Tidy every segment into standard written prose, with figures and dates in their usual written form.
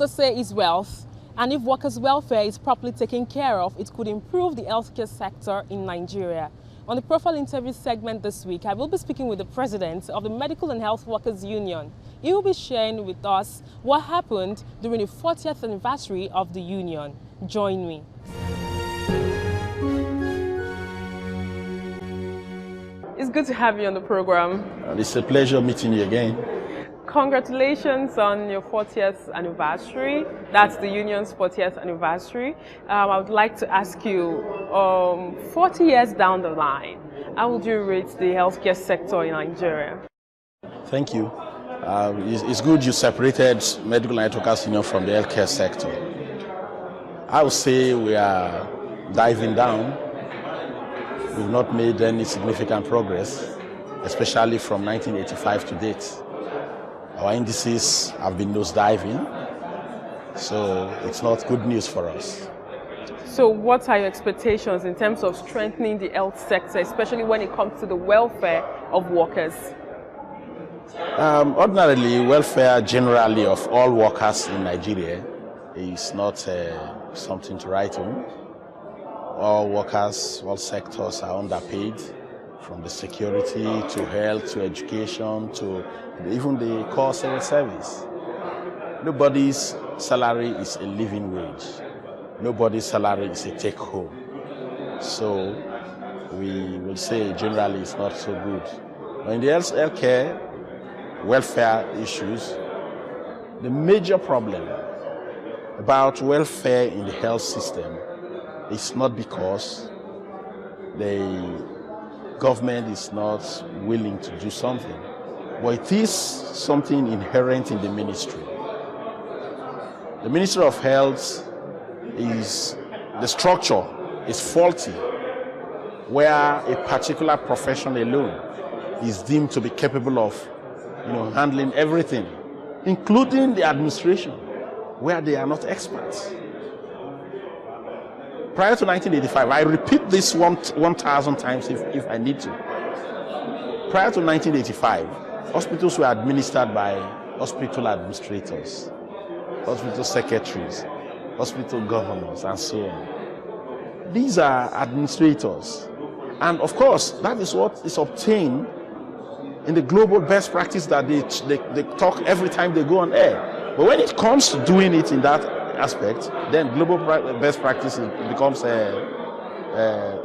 Doctors say is wealth, and if workers' welfare is properly taken care of, it could improve the healthcare sector in Nigeria. On the Profile Interview segment this week, I will be speaking with the president of the Medical and Health Workers Union. He will be sharing with us what happened during the 40th anniversary of the union. Join me. It's good to have you on the program. It's a pleasure meeting you again. Congratulations on your 40th anniversary. That's the union's 40th anniversary. I would like to ask you, 40 years down the line, how would you rate the healthcare sector in Nigeria? Thank you. It's good you separated Medical and Health Workers Union from the healthcare sector. I would say we are diving down. We've not made any significant progress, especially from 1985 to date. Our indices have been nosediving, so it's not good news for us. So what are your expectations in terms of strengthening the health sector, especially when it comes to the welfare of workers? Ordinarily, welfare generally of all workers in Nigeria is not something to write home. All workers, all sectors are underpaid, from the security to health to education to even the core civil service. Nobody's salary is a living wage. Nobody's salary is a take-home. So we will say generally it's not so good. But in the healthcare, welfare issues, the major problem about welfare in the health system is not because the government is not willing to do something, but it is something inherent in the ministry. The Ministry of Health the structure is faulty, where a particular profession alone is deemed to be capable of handling everything, including the administration, where they are not experts. Prior to 1985, I repeat this 1,000 times if I need to. Prior to 1985, hospitals were administered by hospital administrators, hospital secretaries, hospital governors, and so on. These are administrators. And of course, that is what is obtained in the global best practice that they talk every time they go on air. But when it comes to doing it in that aspect, then global best practice becomes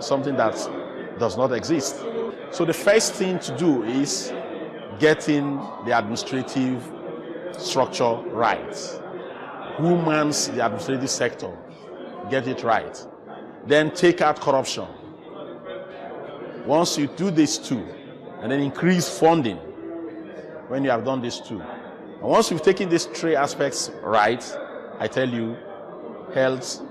something that does not exist. So the first thing to do is getting the administrative structure right. Who mans the administrative sector? Get it right. Then take out corruption. Once you do these two, and then increase funding when you have done these two. And once you've taken these three aspects right, I tell you, health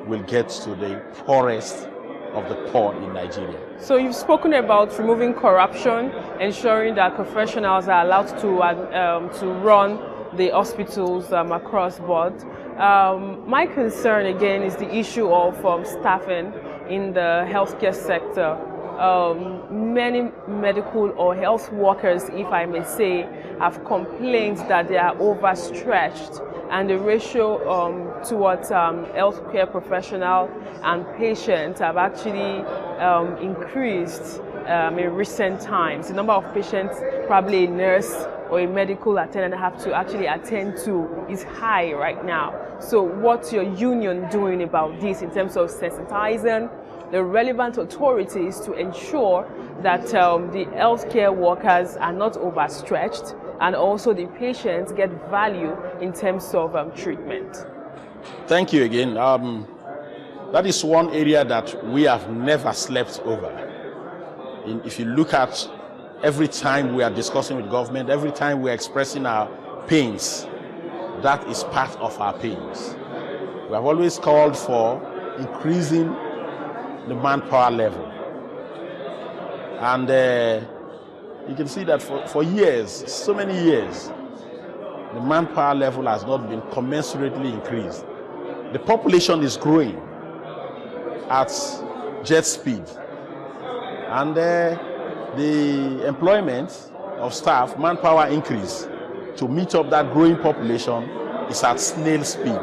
will get to the poorest of the poor in Nigeria. So you've spoken about removing corruption, ensuring that professionals are allowed to run the hospitals across board. My concern again is the issue of staffing in the healthcare sector. Many medical or health workers, if I may say, have complained that they are overstretched, and the ratio towards healthcare professional and patients have actually increased in recent times. The number of patients probably a nurse or a medical attendant have to actually attend to is high right now. So what's your union doing about this in terms of sensitizing the relevant authorities to ensure that the healthcare workers are not overstretched and also the patients get value in terms of treatment? Thank you again. That is one area that we have never slept over. If you look at every time we are discussing with government, every time we are expressing our pains, that is part of our pains. We have always called for increasing the manpower level. And you can see that for years, so many years, the manpower level has not been commensurately increased. The population is growing at jet speed. And the employment of staff, manpower increase to meet up that growing population is at snail speed.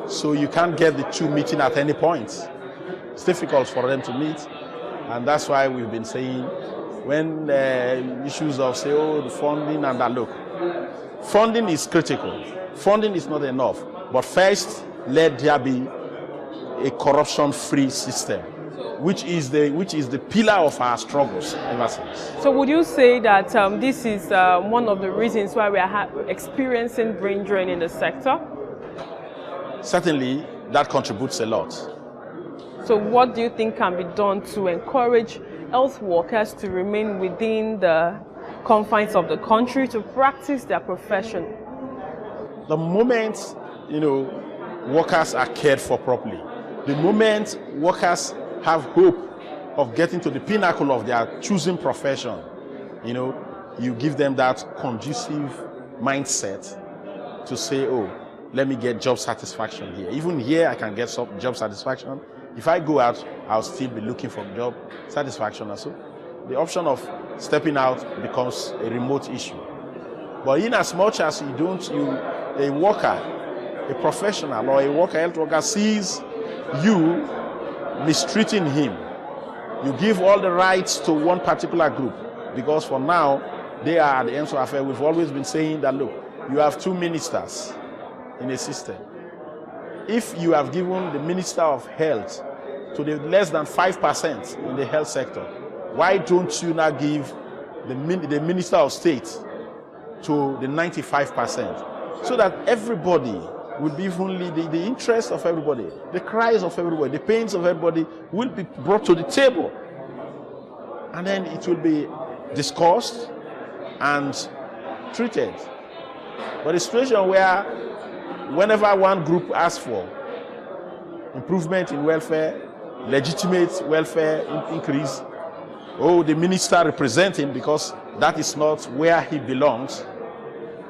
So you can't get the two meeting at any point. It's difficult for them to meet. And that's why we've been saying, when issues of, say, oh, the funding and that, look, funding is critical. Funding is not enough. But first, let there be a corruption-free system, which is the pillar of our struggles ever since. So would you say that this is one of the reasons why we are experiencing brain drain in the sector? Certainly, that contributes a lot. So what do you think can be done to encourage health workers to remain within the confines of the country to practice their profession? The moment, workers are cared for properly, the moment workers have hope of getting to the pinnacle of their choosing profession, you give them that conducive mindset to say, oh, let me get job satisfaction here. Even here, I can get some job satisfaction. If I go out, I'll still be looking for job satisfaction. And so the option of stepping out becomes a remote issue. But in as much as a worker, a professional or a health worker sees you mistreating him, you give all the rights to one particular group, because for now, they are at the end of the affair. We've always been saying that, look, you have two ministers in a system. If you have given the Minister of Health to the less than 5% in the health sector, why don't you now give the Minister of State to the 95%? So that everybody will be evenly, the interest of everybody, the cries of everybody, the pains of everybody will be brought to the table. And then it will be discussed and treated. But a situation where whenever one group asks for improvement in welfare, legitimate welfare increase, oh, the minister representing, because that is not where he belongs,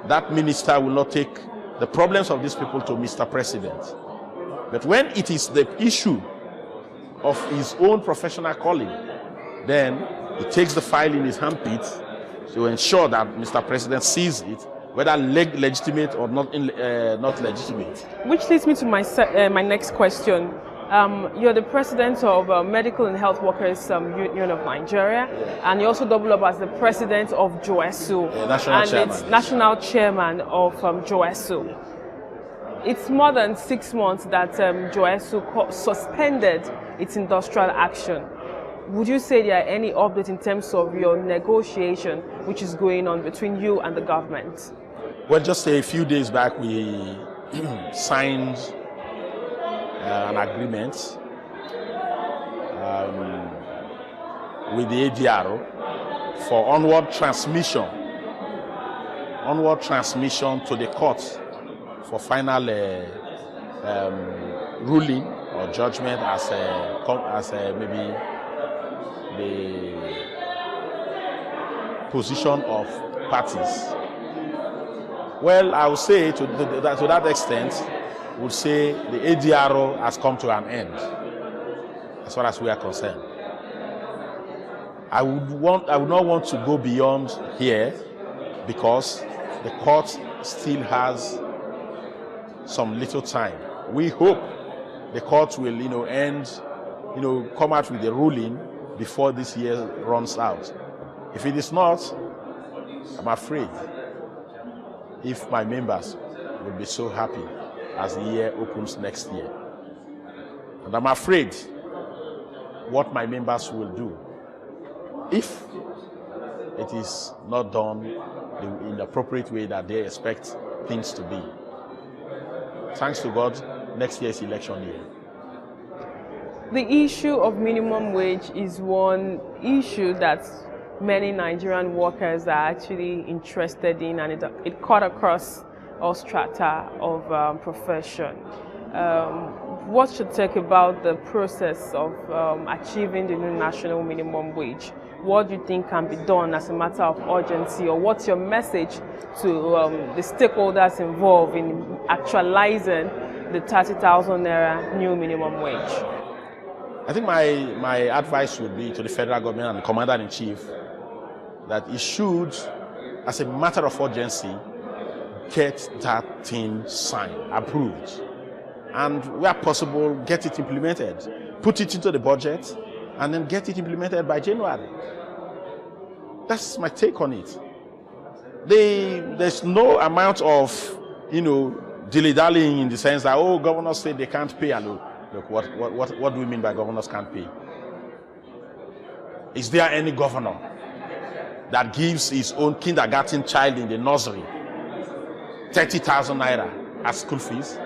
that minister will not take the problems of these people to Mr. President. But when it is the issue of his own professional calling, then he takes the file in his handpit to ensure that Mr. President sees it, whether legitimate or not legitimate. Which leads me to my next question. You're the president of Medical and Health Workers Union of Nigeria, and you also double up as the president of JOESU, national chairman of JOESU. It's more than 6 months that JOESU suspended its industrial action. Would you say there are any updates in terms of your negotiation which is going on between you and the government? Well, just a few days back, we signed an agreement with the ADRO for onward transmission to the court for final ruling or judgment as maybe the position of parties. Well, I would say to that extent, would say the ADRO has come to an end, as far as we are concerned. I would not want to go beyond here, because the court still has some little time. We hope the court will, come out with a ruling before this year runs out. If it is not, I'm afraid if my members will be so happy as the year opens next year. And I'm afraid what my members will do if it is not done in the appropriate way that they expect things to be. Thanks to God, next year is election year. The issue of minimum wage is one issue that many Nigerian workers are actually interested in, and it cut across all strata of profession. What's your take about the process of achieving the new national minimum wage? What do you think can be done as a matter of urgency, or what's your message to the stakeholders involved in actualizing the 30,000 naira new minimum wage? I think my advice would be to the federal government and the Commander-in-Chief that it should, as a matter of urgency, get that thing signed, approved, and where possible, get it implemented, put it into the budget, and then get it implemented by January. That's my take on it. There's no amount of, dilly-dallying in the sense that, governors say they can't pay. And look, what do we mean by governors can't pay? Is there any governor that gives his own kindergarten child in the nursery 30,000 naira as school fees?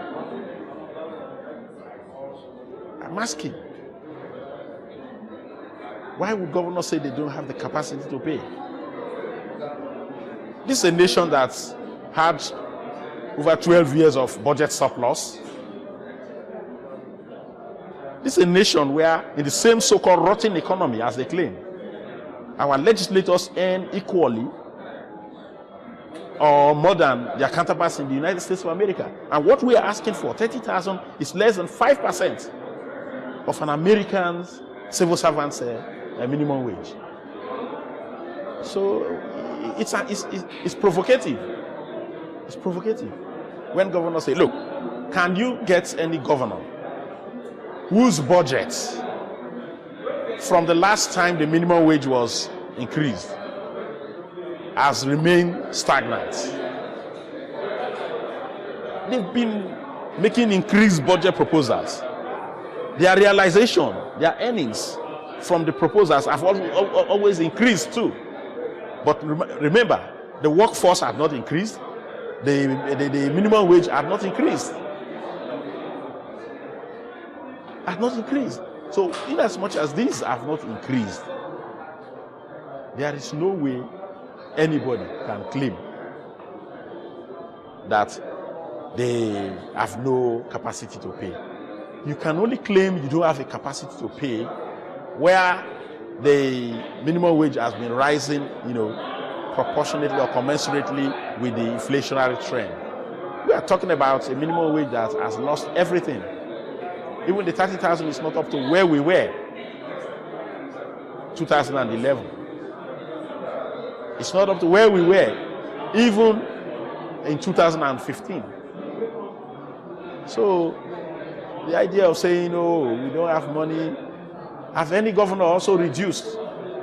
I'm asking. Why would governors say they don't have the capacity to pay? This is a nation that's had over 12 years of budget surplus. This is a nation where, in the same so-called rotten economy as they claim, our legislators earn equally or more than their counterparts in the United States of America. And what we are asking for, 30,000, is less than 5% of an American's civil servant's minimum wage. So it's provocative. It's provocative. When governors say, look, can you get any governor whose budget from the last time the minimum wage was increased has remained stagnant? They've been making increased budget proposals. Their realization, their earnings from the proposals have always increased too. But remember, the workforce had not increased. The minimum wage had not increased. Had not increased. So, in as much as these have not increased, there is no way anybody can claim that they have no capacity to pay. You can only claim you don't have a capacity to pay where the minimum wage has been rising, proportionately or commensurately with the inflationary trend. We are talking about a minimum wage that has lost everything. Even the 30,000 is not up to where we were 2011. It's not up to where we were even in 2015. So the idea of saying, we don't have money, has any governor also reduced,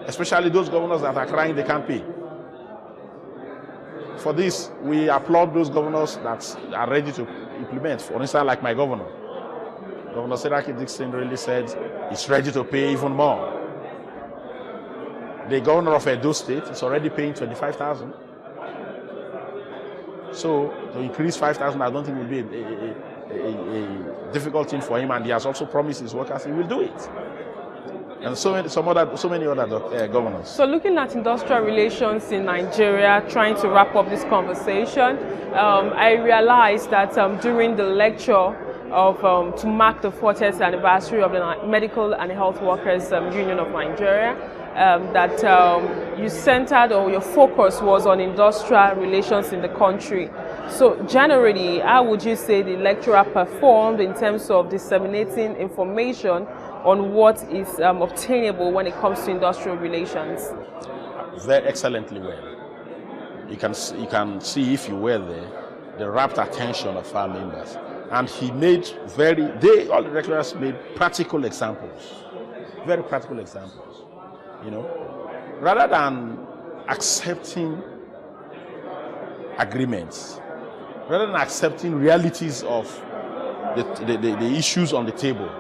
especially those governors that are crying they can't pay? For this, we applaud those governors that are ready to implement. For instance, like my governor. Governor Seraki Dixon really said he's ready to pay even more. The governor of Edo State is already paying 25,000. So to increase 5,000, I don't think will be a difficult thing for him, and he has also promised his workers he will do it. And so many other governors. So looking at industrial relations in Nigeria, trying to wrap up this conversation, I realized that during the lecture to mark the 40th anniversary of the Medical and Health Workers Union of Nigeria, that you centered, or your focus was on industrial relations in the country. So generally, how would you say the lecturer performed in terms of disseminating information on what is obtainable when it comes to industrial relations? Very excellently well. You can see, if you were there, the rapt attention of our members. And he made all the lecturers made practical examples, very practical examples, rather than accepting agreements, rather than accepting realities of the issues on the table.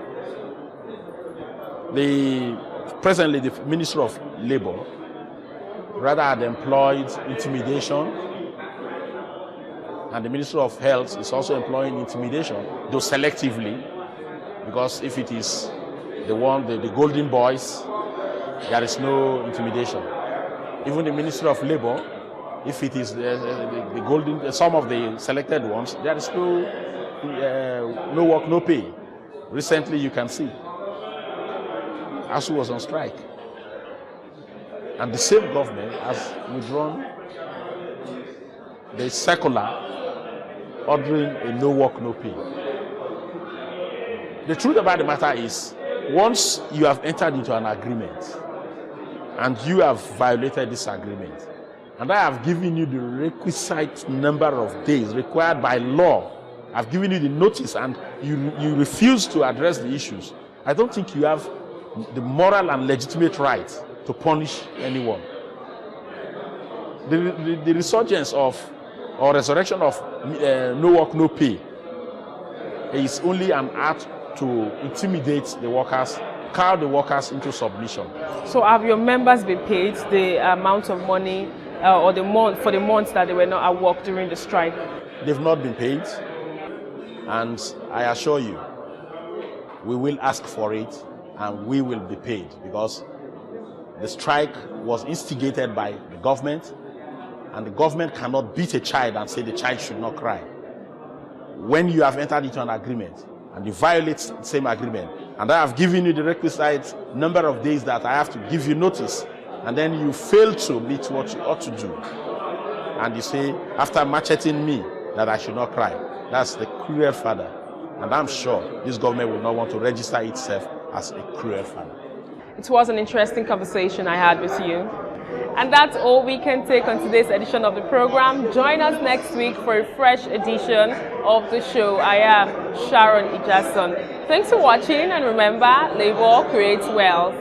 Presently, the Minister of Labor rather had employed intimidation, and the Minister of Health is also employing intimidation, though selectively, because if it is the golden boys, there is no intimidation. Even the Minister of Labor, if it is the golden, some of the selected ones, there is no work, no pay. Recently, you can see, ASU was on strike, and the same government has withdrawn the circular ordering a no work, no pay. The truth about the matter is, once you have entered into an agreement and you have violated this agreement, And I have given you the requisite number of days required by law. I've given you the notice and you refuse to address the issues. I don't think you have the moral and legitimate right to punish anyone. The resurgence of or resurrection of no work, no pay is only an act to intimidate the workers, cow the workers into submission. So have your members been paid the amount of money or for the months that they were not at work during the strike? They've not been paid, and I assure you, we will ask for it and we will be paid, because the strike was instigated by the government, and the government cannot beat a child and say the child should not cry. When you have entered into an agreement and you violate the same agreement, and I have given you the requisite number of days that I have to give you notice, and then you fail to meet what you ought to do, and you say, after macheting me, that I should not cry, that's the cruel father. And I'm sure this government will not want to register itself as a cruel father. It was an interesting conversation I had with you. And that's all we can take on today's edition of the program. Join us next week for a fresh edition of the show. I am Sharon Ijason. Thanks for watching, and remember, labor creates wealth.